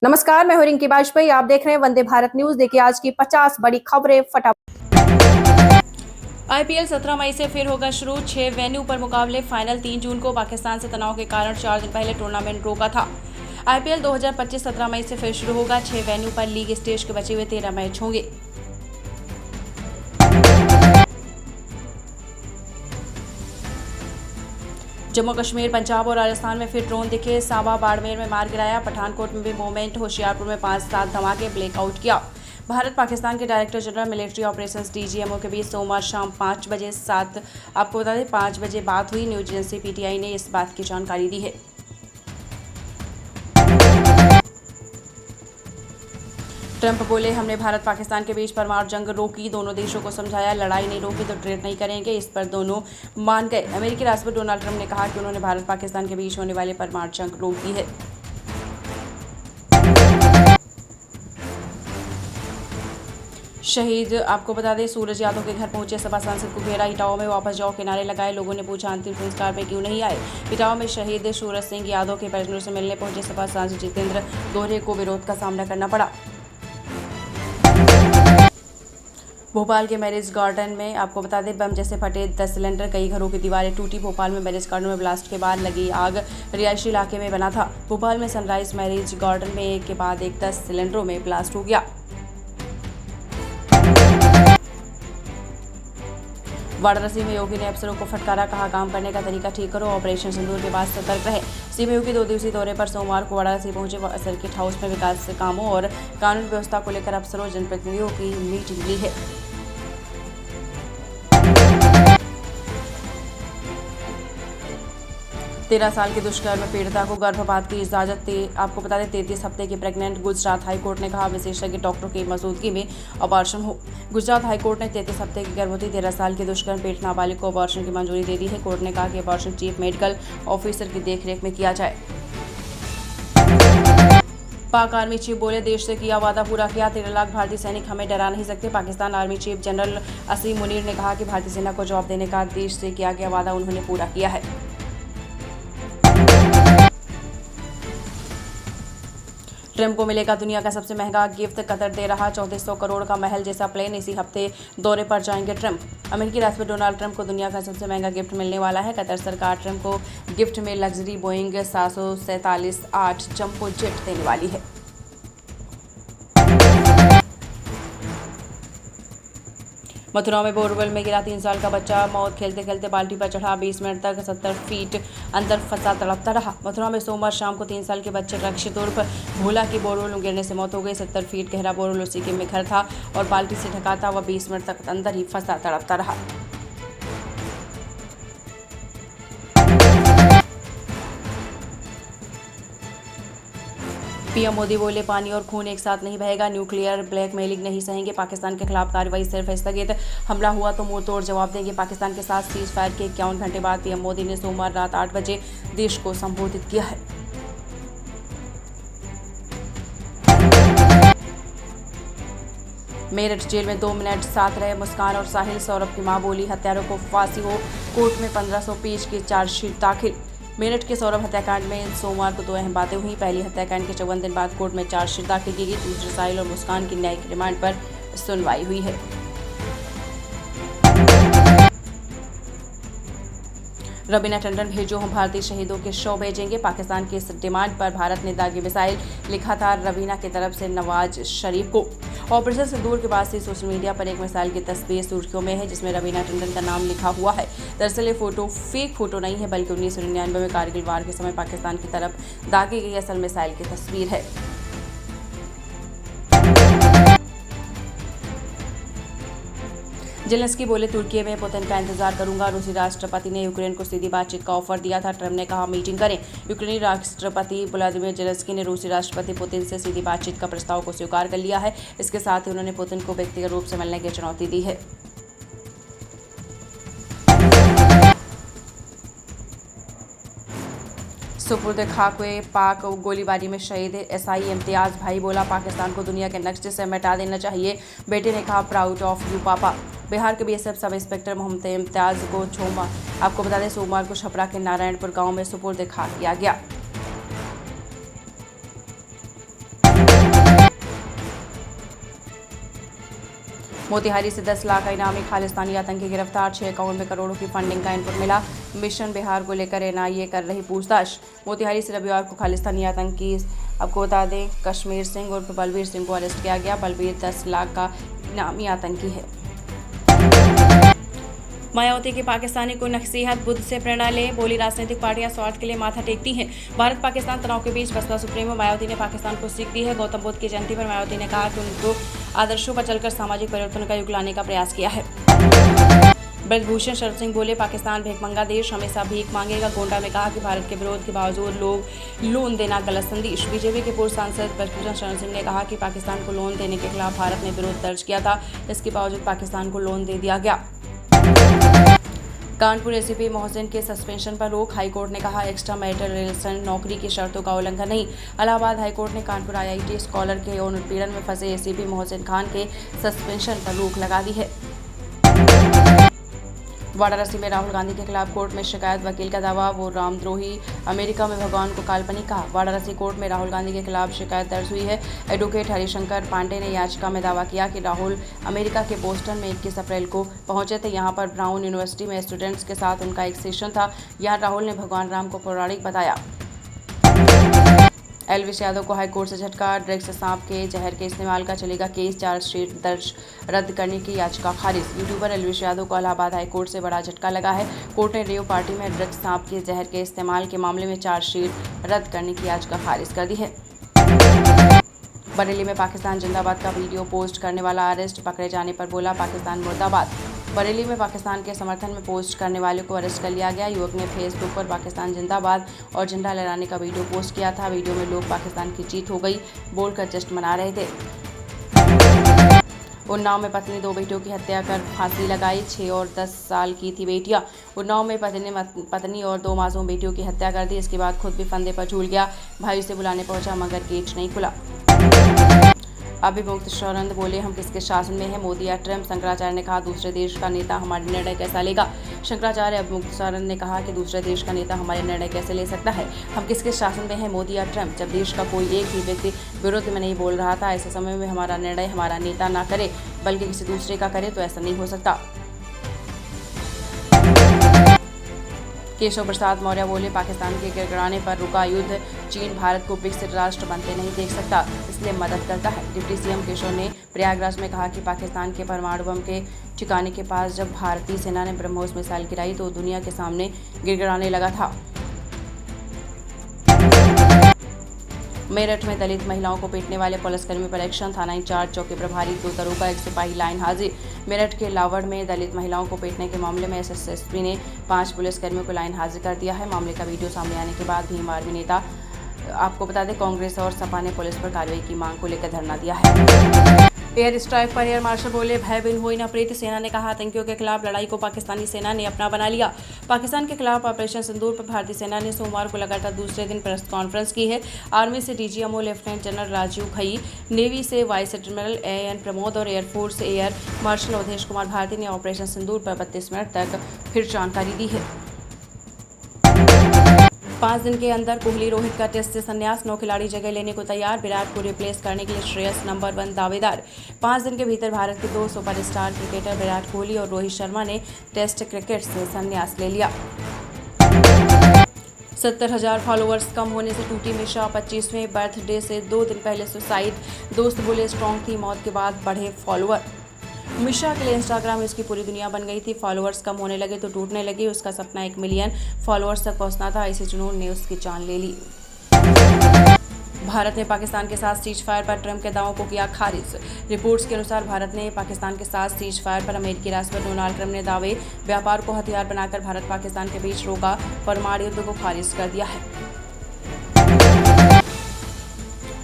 नमस्कार, मैं हूं रिंकी बाजपेयी। आप देख रहे हैं वंदे भारत न्यूज। देखिए आज की 50 बड़ी खबरें फटाफट। आईपीएल 17 मई से फिर होगा शुरू। 6 वेन्यू पर मुकाबले। फाइनल 3 जून को। पाकिस्तान से तनाव के कारण 4 दिन पहले टूर्नामेंट रोका था। आईपीएल 2025 17 मई से फिर शुरू होगा। 6 वेन्यू पर लीग स्टेज के बचे हुए 13 मैच होंगे। जम्मू कश्मीर, पंजाब और राजस्थान में फिर ड्रोन दिखे। सांबा, बाड़मेर में मार गिराया। पठानकोट में भी मूवमेंट। होशियारपुर में 5-7 धमाके। ब्लैकआउट किया। भारत पाकिस्तान के director general military operations DGMO के बीच सोमवार शाम 5 बजे आपको बता दें 5 बजे बात हुई। न्यूज एजेंसी पीटीआई ने इस बात की जानकारी दी है। ट्रंप बोले, हमने भारत पाकिस्तान के बीच परमाणु जंग रोकी। दोनों देशों को समझाया, लड़ाई नहीं रोकी तो ट्रेड नहीं करेंगे। इस पर दोनों मान गए। अमेरिकी राष्ट्रपति डोनाल्ड ट्रंप ने कहा कि उन्होंने भारत पाकिस्तान के बीच होने वाले परमाणु जंग रोक दी है। शहीद आपको बता दें, सूरज यादव के घर पहुंचे सपा सांसद को घेरा। इटावा में वापस जाओ के नारे लगाए। लोगों ने पूछा अंतिम संस्कार में क्यों नहीं आए। इटावा में शहीद सूरज सिंह यादव के परिजनों से मिलने पहुंचे सपा सांसद जितेंद्र दोहरे को विरोध का सामना करना पड़ा। भोपाल के मैरिज गार्डन में आपको बता दें बम जैसे फटे 10 सिलेंडर। कई घरों की दीवारें टूटी। भोपाल में मैरिज गार्डन में ब्लास्ट के बाद लगी आग रिहायशी इलाके में बना था। भोपाल में सनराइज मैरिज गार्डन में एक के बाद एक 10 सिलेंडरों में ब्लास्ट हो गया। वाराणसी में योगी ने अफसरों को फटकारा। कहा, काम करने का तरीका ठीक करो। ऑपरेशन सिंदूर के बाद सतर्क रहे। सीएम योगी 2 दिवसीय दौरे पर सोमवार को वाराणसी पहुंचे। सर्किट हाउस में विकास कामों और कानून व्यवस्था को लेकर अफसरों जनप्रतिनिधियों की मीटिंग ली है। तेरह साल के दुष्कर्म पीड़िता को गर्भपात की इजाजत। आपको बता दें 33 हफ्ते की प्रेग्नेंट। गुजरात हाईकोर्ट ने कहा, विशेषज्ञ डॉक्टरों की मौजूदगी में अबॉर्शन हो। गुजरात हाईकोर्ट ने 33 हफ्ते की गर्भवती 13 साल की दुष्कर्म पीड़ित नाबालिग को अबॉर्शन की मंजूरी दे दी है। कोर्ट ने कहा कि अबॉर्शन चीफ मेडिकल ऑफिसर की देखरेख में किया जाए। पाक आर्मी चीफ बोले, देश से किया वादा पूरा किया। 13 लाख भारतीय सैनिक हमें डरा नहीं सकते। पाकिस्तान आर्मी चीफ जनरल असीम मुनीर ने कहा कि भारतीय सेना को जवाब देने का देश से किया गया वादा उन्होंने पूरा किया है। ट्रंप को मिलेगा दुनिया का सबसे महंगा गिफ्ट। कतर दे रहा 3400 करोड़ का महल जैसा प्लेन। इसी हफ्ते दौरे पर जाएंगे ट्रंप। अमेरिकी राष्ट्रपति डोनाल्ड ट्रंप को दुनिया का सबसे महंगा गिफ्ट मिलने वाला है। कतर सरकार ट्रंप को गिफ्ट में लग्जरी बोइंग 747-8 जंबो जेट देने वाली है। मथुरा में बोरवेल में गिरा 3 साल का बच्चा। मौत, खेलते खेलते बाल्टी पर चढ़ा। 20 मिनट तक 70 फीट अंदर फंसा तड़पता रहा। मथुरा में सोमवार शाम को 3 साल के बच्चे रक्षित उर्फ भोला की बोरवेल में गिरने से मौत हो गई। 70 फीट गहरा बोरवेल उसी के में घर था और बाल्टी से ढका था। वह 20 मिनट तक अंदर ही फंसा तड़पता रहा। पीएम मोदी बोले, पानी और खून एक साथ नहीं बहेगा। न्यूक्लियर ब्लैकमेलिंग नहीं सहेंगे। पाकिस्तान के खिलाफ कार्रवाई सिर्फ स्थगित। हमला हुआ तो मुंह तोड़ जवाब देंगे। पाकिस्तान के साथ सीज फायर के 51 घंटे बाद पीएम मोदी ने सोमवार रात 8 बजे देश को संबोधित किया है। मेरठ जेल में 2 मिनट साथ रहे मुस्कान और साहिल। सौरभ की मां बोली, हत्यारों को फांसी हो। कोर्ट में 1500 पेज की चार्जशीट दाखिल। मेरठ के सौरभ हत्याकांड में सोमवार को 2 अहम बातें हुई। पहली, हत्याकांड के 54 दिन बाद कोर्ट में चार्जशीट दाखिल की गई। दूसरी, साहिल और मुस्कान की न्यायिक रिमांड पर सुनवाई हुई है। रवीना टंडन, भेजो, हम भारतीय शहीदों के शव भेजेंगे। पाकिस्तान की इस डिमांड पर भारत ने दागी मिसाइल। लिखा था रवीना की तरफ से नवाज शरीफ को। ऑपरेशन सिंदूर के बाद से सोशल मीडिया पर एक मिसाइल की तस्वीर सुर्खियों में है जिसमें रवीना टंडन का नाम लिखा हुआ है। दरअसल ये फोटो फेक फोटो नहीं है बल्कि 1999 में कारगिल वार के समय पाकिस्तान की तरफ दागी गई असल मिसाइल की तस्वीर है। जेलेंस्की बोले, तुर्की में पुतिन का इंतजार करूंगा। रूसी राष्ट्रपति ने यूक्रेन को सीधी बातचीत का ऑफर दिया था। ट्रंप ने कहा, मीटिंग करें। यूक्रेनी राष्ट्रपति व्लादिमीर जेलेंस्की ने रूसी राष्ट्रपति पुतिन से सीधी बातचीत का प्रस्ताव को स्वीकार कर लिया है। इसके साथ ही उन्होंने पुतिन को व्यक्तिगत रूप से मिलने की चुनौती दी है। सुपुर्द खाक पाक गोलीबारी में शहीद एसआई इम्तियाज भाई बोला, पाकिस्तान को दुनिया के नक्शे से मिटा देना चाहिए। बेटे ने कहा, प्राउड ऑफ यू पापा। बिहार के BSF sub inspector Mohammad Imtiaz को आपको बता दें सोमवार को छपरा के नारायणपुर गांव में सुपुर्द खाक किया गया। मोतिहारी से 10 लाख इनामी खालिस्तानी आतंकी गिरफ्तार, 6 अकाउंट में करोड़ों की फंडिंग का इनपुट मिला। मिशन बिहार को लेकर एनआईए कर रही पूछताछ। मोतिहारी से रविवार को खालिस्तानी आतंकी, आपको बता दें, कश्मीर सिंह उर्फ बलबीर सिंह को अरेस्ट किया गया। बलबीर 10 लाख का इनामी आतंकी है। मायावती की पाकिस्तानी को नसीहत, बुद्ध से प्रेरणा ले, बोली राजनीतिक पार्टियां स्वार्थ के लिए माथा टेकती हैं। भारत पाकिस्तान तनाव के बीच बसपा सुप्रीमो मायावती ने पाकिस्तान को सीख दी है। गौतम बुद्ध की जयंती पर मायावती ने कहा कि उनको आदर्शों पर चलकर सामाजिक परिवर्तन का युग लाने का प्रयास किया है। ब्रजभूषण शरण सिंह बोले, पाकिस्तान भीखमंगा देश हमेशा भीख मांगेगा। गोंडा में कहा कि भारत के विरोध के बावजूद लोग लोन देना गलत संदेश। बीजेपी के पूर्व सांसद ब्रजभूषण शरण सिंह ने कहा कि पाकिस्तान को लोन देने के खिलाफ भारत ने विरोध दर्ज किया था, इसके बावजूद पाकिस्तान को लोन दे दिया गया। कानपुर एसीपी मोहसिन के सस्पेंशन पर रोक, हाईकोर्ट ने कहा एक्स्ट्रा मैरिटल रिलेशन नौकरी की शर्तों का उल्लंघन नहीं। इलाहाबाद हाईकोर्ट ने कानपुर आईआईटी स्कॉलर के यौन उत्पीड़न में फंसे एसीपी मोहसिन खान के सस्पेंशन पर रोक लगा दी है। वाराणसी में राहुल गांधी के खिलाफ कोर्ट में शिकायत, वकील का दावा वो रामद्रोही, अमेरिका में भगवान को काल्पनिक कहा। वाराणसी कोर्ट में राहुल गांधी के खिलाफ शिकायत दर्ज हुई है। एडवोकेट हरिशंकर पांडे ने याचिका में दावा किया कि राहुल अमेरिका के बोस्टन में 21 अप्रैल को पहुंचे थे। यहां पर ब्राउन यूनिवर्सिटी में स्टूडेंट्स के साथ उनका एक सेशन था। यहां राहुल ने भगवान राम को पौराणिक बताया। एलविश यादव को हाईकोर्ट से झटका, ड्रग्स सांप के जहर के इस्तेमाल का चलेगा केस, चार्जशीट दर्ज रद्द करने की याचिका खारिज। यूट्यूबर एलविश यादव को इलाहाबाद हाईकोर्ट से बड़ा झटका लगा है। कोर्ट ने रेव पार्टी में ड्रग्स सांप के जहर के इस्तेमाल के मामले में चार्जशीट रद्द करने की याचिका खारिज कर दी है। बरेली में पाकिस्तान जिंदाबाद का वीडियो पोस्ट करने वाला अरेस्ट, पकड़े जाने पर बोला पाकिस्तान मुर्दाबाद। बरेली में पाकिस्तान के समर्थन में पोस्ट करने वाले को अरेस्ट कर लिया गया। युवक ने फेसबुक पर पाकिस्तान जिंदाबाद और झंडा लहराने का वीडियो पोस्ट किया था। वीडियो में लोग पाकिस्तान की जीत हो गई बोलकर जश्न मना रहे थे। उन्नाव में पत्नी 2 बेटियों की हत्या कर फांसी लगाई, 6 और 10 साल की थी बेटियां। उन्नाव में पत्नी और 2 मासूम बेटियों की हत्या कर दी। इसके बाद खुद भी फंदे पर झूल गया। भाई से बुलाने पहुंचा मगर गेट नहीं खुला। अभी मुक्तसरंद बोले, हम किसके शासन में है, मोदी या ट्रम्प। शंकराचार्य ने कहा दूसरे देश का नेता हमारे निर्णय कैसा लेगा। शंकराचार्य अब मुक्तसरंद ने कहा कि दूसरे देश का नेता हमारे निर्णय कैसे ले सकता है, हम किसके शासन में है, मोदी या ट्रम्प। जब देश का कोई एक ही व्यक्ति विरोध में नहीं बोल रहा था, ऐसे समय में हमारा निर्णय हमारा नेता ना करे बल्कि किसी दूसरे का करे तो ऐसा नहीं हो सकता। केशव प्रसाद मौर्य बोले, पाकिस्तान के गिड़गिड़ाने पर रुका युद्ध, चीन भारत को विकसित राष्ट्र बनते नहीं देख सकता, इसलिए मदद करता है। डिप्टी सीएम केशव ने प्रयागराज में कहा कि पाकिस्तान के परमाणु बम के ठिकाने के पास जब भारतीय सेना ने ब्रह्मोस मिसाइल गिराई तो दुनिया के सामने गिड़गिड़ाने लगा था। मेरठ में दलित महिलाओं को पीटने वाले पुलिसकर्मी पर एक्शन, थाना इंचार्ज, चौकी प्रभारी, 2 दरोगा, 1 सिपाही लाइन हाजिर। मेरठ के लावड़ में दलित महिलाओं को पीटने के मामले में एसएसपी ने 5 पुलिसकर्मियों को लाइन हाजिर कर दिया है। मामले का वीडियो सामने आने के बाद भीम आर्मी नेता, आपको बता दें, कांग्रेस और सपा ने पुलिस पर कार्रवाई की मांग को लेकर धरना दिया है। एयर स्ट्राइक पर एयर मार्शल बोले, भय बिन हुई न प्रीत। सेना ने कहा आतंकियों के खिलाफ लड़ाई को पाकिस्तानी सेना ने अपना बना लिया। पाकिस्तान के खिलाफ ऑपरेशन सिंदूर पर भारतीय सेना ने सोमवार को लगातार दूसरे दिन प्रेस कॉन्फ्रेंस की है। आर्मी से DGMO lieutenant general Rajiv Ghai, navy से वाइस एडमिरल एएन प्रमोद और एयरफोर्स से एयर मार्शल अवधेश कुमार भारती ने ऑपरेशन सिंदूर पर 32 मिनट तक फिर जानकारी दी है। 5 दिन के अंदर कोहली रोहित का टेस्ट से संन्यास, 9 खिलाड़ी जगह लेने को तैयार। विराट को रिप्लेस करने के लिए श्रेयस नंबर 1 दावेदार। 5 दिन के भीतर भारत के 2 सुपरस्टार क्रिकेटर विराट कोहली और रोहित शर्मा ने टेस्ट क्रिकेट से संन्यास ले लिया। 70,000 फॉलोअर्स कम होने से टूटी मिशा, 25वें बर्थडे से 2 दिन पहले सुसाइड, दोस्त बोले स्ट्रॉन्ग थी, मौत के बाद बढ़े फॉलोअर। मिशा के लिए इंस्टाग्राम इसकी पूरी दुनिया बन गई थी। फॉलोअर्स कम होने लगे तो टूटने लगे। उसका सपना 1 मिलियन फॉलोअर्स तक पहुंचना था। इसी जुनून ने उसकी जान ले ली। भारत ने पाकिस्तान के साथ सीज फायर पर ट्रंप के दावों को किया खारिज। रिपोर्ट्स के अनुसार भारत ने पाकिस्तान के साथ सीज फायर पर अमेरिकी राष्ट्रपति डोनाल्ड ट्रंप ने दावे व्यापार को हथियार बनाकर भारत पाकिस्तान के बीच रोका परमाणु युद्ध को खारिज कर दिया है।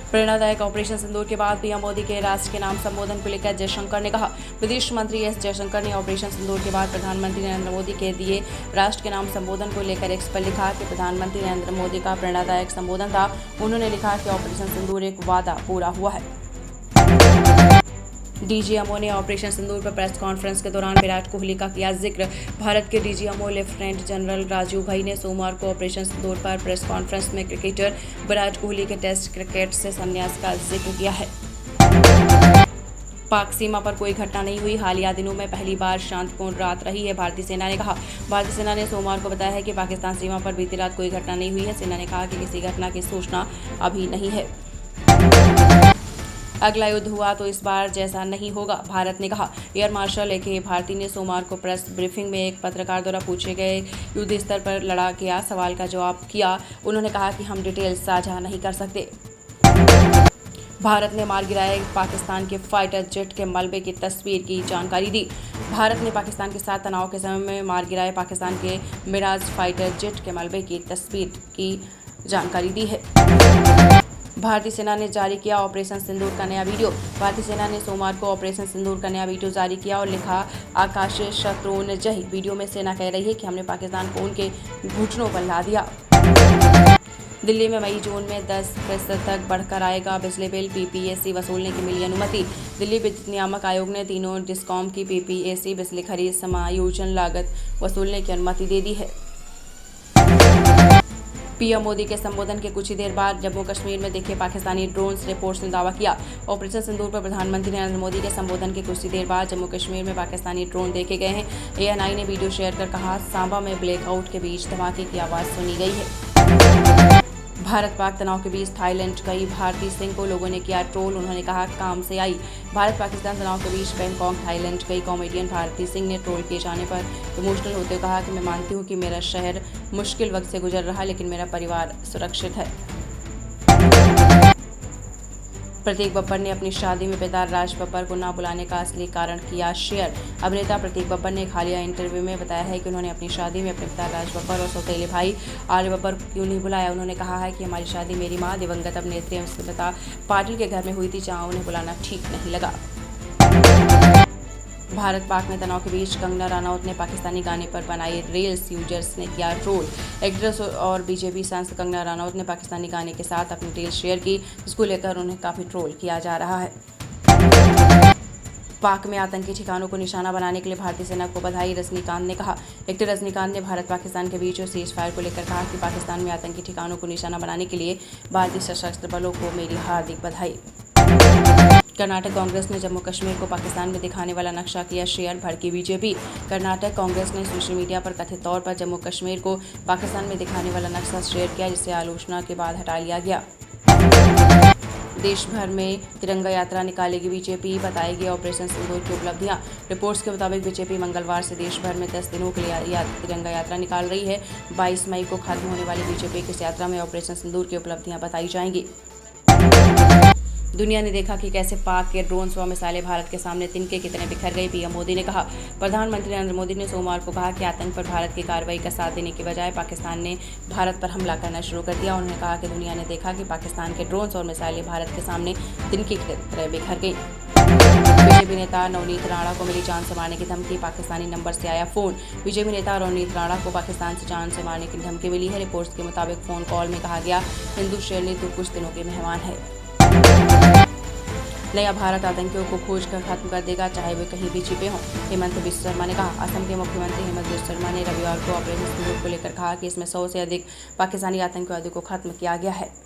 प्रेरणादायक ऑपरेशन सिंदूर के बाद पीएम मोदी के राष्ट्र के नाम संबोधन को लेकर जयशंकर ने कहा। विदेश मंत्री एस जयशंकर ने ऑपरेशन सिंदूर के बाद प्रधानमंत्री नरेंद्र मोदी के दिए राष्ट्र के नाम संबोधन को लेकर एक्स पर लिखा कि प्रधानमंत्री नरेंद्र मोदी का प्रेरणादायक संबोधन था। उन्होंने लिखा कि ऑपरेशन सिंदूर एक वादा पूरा हुआ है। डीजीएमओ ने ऑपरेशन सिंदूर पर प्रेस कॉन्फ्रेंस के दौरान विराट कोहली का किया जिक्र। भारत के DGMO lieutenant general Rajiv Ghai ने सोमवार को ऑपरेशन सिंदूर पर प्रेस कॉन्फ्रेंस में क्रिकेटर विराट कोहली के टेस्ट क्रिकेट से संन्यास का जिक्र किया है। पाक सीमा पर कोई घटना नहीं हुई। हालिया दिनों में पहली बार शांतिपूर्ण रात रही है, भारतीय सेना ने कहा। भारतीय सेना ने सोमवार को बताया है कि पाकिस्तान सीमा पर बीती रात कोई घटना नहीं हुई है। सेना ने कहा कि किसी घटना की सूचना अभी नहीं है। अगला युद्ध हुआ तो इस बार जैसा नहीं होगा, भारत ने कहा। Air marshal A K. भारती ने सोमवार को प्रेस ब्रीफिंग में एक पत्रकार द्वारा पूछे गए युद्ध स्तर पर लड़ा गया सवाल का जवाब किया। उन्होंने कहा कि हम डिटेल्स साझा नहीं कर सकते। भारत ने मार गिराए पाकिस्तान के फाइटर जेट के मलबे की तस्वीर की जानकारी दी। भारत ने पाकिस्तान के साथ तनाव के समय में मार गिराए पाकिस्तान के मिराज फाइटर जेट के मलबे की तस्वीर की जानकारी दी है। भारतीय सेना ने जारी किया ऑपरेशन सिंदूर का नया वीडियो। भारतीय सेना ने सोमवार को ऑपरेशन सिंदूर का नया वीडियो जारी किया और लिखा, आकाशीय शत्रुन जय। वीडियो में सेना कह रही है कि हमने पाकिस्तान को उनके घुटनों पर ला दिया। दिल्ली में मई-जून में 10% तक बढ़कर आएगा बिजली बिल, पीपीएसी वसूलने की मिली अनुमति। दिल्ली विद्युत नियामक आयोग ने तीनों डिस्कॉम की पीपीएसी बिजली खरीद समायोजन लागत वसूलने की अनुमति दे दी है। पीएम मोदी के संबोधन के कुछ ही देर बाद जम्मू कश्मीर में दिखे पाकिस्तानी ड्रोन्स, रिपोर्ट्स ने दावा किया। ऑपरेशन सिंदूर पर प्रधानमंत्री नरेंद्र मोदी के संबोधन के कुछ ही देर बाद जम्मू कश्मीर में पाकिस्तानी ड्रोन देखे गए हैं। एएनआई ने वीडियो शेयर कर कहा, सांबा में ब्लैकआउट के बीच धमाके की आवाज सुनी गई है। भारत पाक तनाव के बीच थाईलैंड गई भारती सिंह को लोगों ने किया ट्रोल। उन्होंने कहा, काम से आई। भारत पाकिस्तान तनाव के बीच बैंकॉक थाईलैंड गई कॉमेडियन भारती सिंह ने ट्रोल किए जाने पर इमोशनल होते हुए कहा कि मैं मानती हूँ कि मेरा शहर मुश्किल वक्त से गुजर रहा है, लेकिन मेरा परिवार सुरक्षित है। प्रतीक बब्बर ने अपनी शादी में पिता राज बब्बर को न बुलाने का असली कारण किया शेयर। अभिनेता प्रतीक बब्बर ने एक हालिया इंटरव्यू में बताया है कि उन्होंने अपनी शादी में अपने पिता राज बब्बर और सौतेले भाई आर्य बब्बर को क्यों नहीं बुलाया। उन्होंने कहा है कि हमारी शादी मेरी मां दिवंगत अभिनेत्री एवं स्मिता पाटिल के घर में हुई थी, जहां उन्हें बुलाना ठीक नहीं लगा। भारत पाक में तनाव के बीच कंगना रनौत ने पाकिस्तानी गाने पर बनाई रील्स, यूजर्स ने किया ट्रोल। एक्ट्रेस और बीजेपी सांसद कंगना रनौत ने पाकिस्तानी गाने के साथ अपनी रील्स शेयर की, जिसको लेकर उन्हें काफ़ी ट्रोल किया जा रहा है। पाक में आतंकी ठिकानों को निशाना बनाने के लिए भारतीय सेना को बधाई, रजनीकांत ने कहा। एक्टर रजनीकांत ने भारत पाकिस्तान के बीच सीज फायर को लेकर कहा कि पाकिस्तान में आतंकी ठिकानों को निशाना बनाने के लिए भारतीय सशस्त्र बलों को मेरी हार्दिक बधाई। कर्नाटक कांग्रेस ने जम्मू कश्मीर को पाकिस्तान में दिखाने वाला नक्शा किया शेयर, भड़की बीजेपी। कर्नाटक कांग्रेस ने सोशल मीडिया पर कथित तौर पर जम्मू कश्मीर को पाकिस्तान में दिखाने वाला नक्शा शेयर किया, जिसे आलोचना के बाद हटा लिया गया। देश भर में तिरंगा यात्रा निकालेगी बीजेपी, बताएगी ऑपरेशन सिंदूर की उपलब्धियां। रिपोर्ट्स के मुताबिक बीजेपी मंगलवार से देश भर में 10 दिनों के लिए तिरंगा यात्रा निकाल रही है। 22 मई को खत्म होने वाली बीजेपी की इस यात्रा में ऑपरेशन सिंदूर की उपलब्धियां बताई जाएंगी। दुनिया ने देखा कि कैसे पाक के ड्रोन्स व मिसाइलें भारत के सामने तिनके की तरह बिखर गई, पीएम मोदी ने कहा। प्रधानमंत्री नरेंद्र मोदी ने सोमवार को कहा कि आतंक पर भारत की कार्रवाई का साथ देने के बजाय पाकिस्तान ने भारत पर हमला करना शुरू कर दिया। उन्होंने कहा कि दुनिया ने देखा कि पाकिस्तान के ड्रोन्स और मिसाइलें भारत के सामने तिनके की तरह बिखर गई। बीजेपी नेता नवनीत राणा को मिली जान से मारने की धमकी, पाकिस्तानी नंबर से आया फोन। बीजेपी नेता नवनीत राणा को पाकिस्तान से जान से मारने की धमकी मिली है। रिपोर्ट्स के मुताबिक फोन कॉल में कहा गया, हिंदू शेरनी तो कुछ दिनों के मेहमान है। नया भारत आतंकियों को खोज कर खत्म कर देगा, चाहे वे कहीं भी छिपे हों, हेमंत बिस्वा शर्मा ने कहा। असम के मुख्यमंत्री हेमंत बिस्वा शर्मा ने रविवार को ऑपरेशन सिंदूर को लेकर कहा कि इसमें 100 से अधिक पाकिस्तानी आतंकवादियों को खत्म किया गया है।